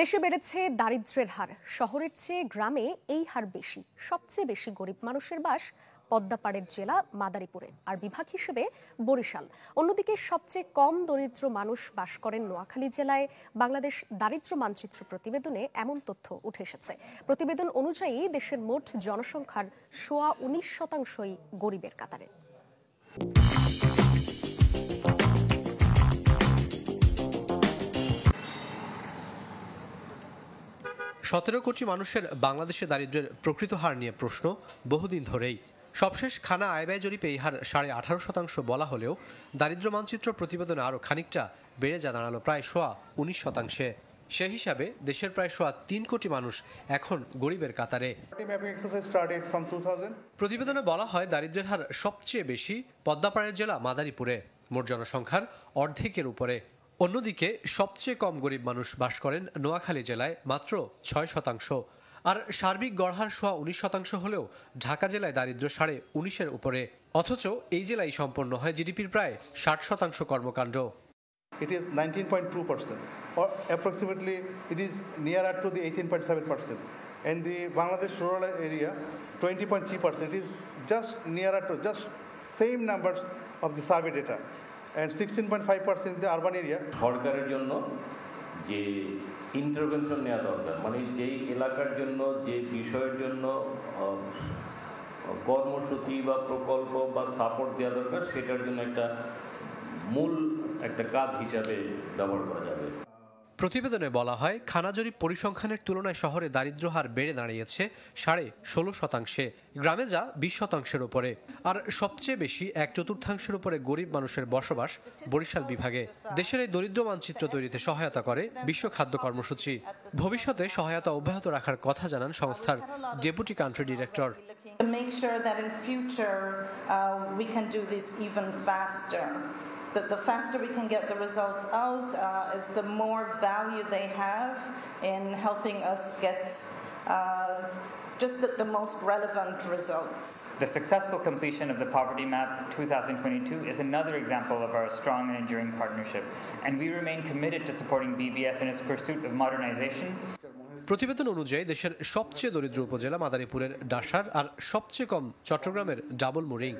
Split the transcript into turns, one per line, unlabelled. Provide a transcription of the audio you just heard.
দেশে বেড়েছে দারিদ্র্যের হার। শহরের চেয়ে গ্রামে এই হার বেশি। সবচেয়ে বেশি গরিব মানুষের বাস পদ্মাপাড়ের জেলা মাদারীপুরে, আর বিভাগ হিসেবে বরিশাল। অন্যদিকে সবচেয়ে কম দরিদ্র মানুষ বাস করেন নোয়াখালী জেলায়। বাংলাদেশ দারিদ্র্য মানচিত্র প্রতিবেদনে এমন তথ্য উঠে এসেছে। প্রতিবেদন অনুযায়ী দেশের মোট জনসংখ্যার 19% গরিবের কাতারে।
17 কোটি মানুষের বাংলাদেশে দারিদ্র্যের প্রকৃত হার নিয়ে প্রশ্ন বহুদিন ধরেই। সবশেষ খানা আয় ব্যয় জরিপে এই হার 18.5% বলা হলেও দারিদ্র্য মানচিত্র প্রতিবেদনে আরও খানিকটা বেড়ে যা দাঁড়ালো প্রায় 19%। সে হিসাবে দেশের প্রায় 3 কোটি মানুষ এখন গরিবের কাতারে। প্রতিবেদনে বলা হয়, দারিদ্র্যের হার সবচেয়ে বেশি পদ্মাপাড়ের জেলা মাদারীপুরে, মোট জনসংখ্যার অর্ধেকের উপরে। অন্যদিকে সবচেয়ে কম গরিব মানুষ বাস করেন নোয়াখালী জেলায়, মাত্র 6%। আর সার্বিক গড়হার 19% হলেও ঢাকা জেলায় দারিদ্র্য 19.5-এর উপরে। অথচ এই জেলায় সম্পন্ন হয় জিডিপির প্রায় 60% কর্মকাণ্ড।
It is 19.2%, or approximately it is nearer to the 18.7%. In the Bangladesh rural area, 20.3%. It is just nearer to just same numbers of the survey data, and 16.5% in the urban area.
সরকারের জন্য যে intervention নেওয়া দরকার, মানে যেই এলাকার জন্য যে বিষয়ের জন্য কর্মসূচি বা প্রকল্প বা সাপোর্ট দেওয়া দরকার, সেটার জন্য মূল একটা কাজ হিসাবে ব্যবহার করা যাবে।
প্রতিবেদনে বলা হয়, খানা জরিপ পরিসংখ্যানের তুলনায় শহরে দারিদ্র্য হার বেড়ে দাঁড়িয়েছে 16.5%, গ্রামে যা 20%-এর উপরে। আর সবচেয়ে বেশি 1/4 উপরে গরিব মানুষের বসবাস বরিশাল বিভাগে। দেশের এই দরিদ্র মানচিত্র তৈরিতে সহায়তা করে বিশ্ব খাদ্য কর্মসূচি। ভবিষ্যতে সহায়তা অব্যাহত রাখার কথা জানান সংস্থার deputy country director.
Make sure that in future we can do this even faster. The faster we can get the results out is the more value they have in helping us get just the most relevant results.
The successful completion of the Poverty Map 2022 is another example of our strong and enduring partnership, and we remain committed to supporting BBS in its pursuit of modernization.
প্রতিবেদন অনুযায়ী দেশের সবচেয়ে দরিদ্র উপজেলা মাদারীপুরের ডাসার, আর সবচেয়ে কম চট্টগ্রামের double mooring.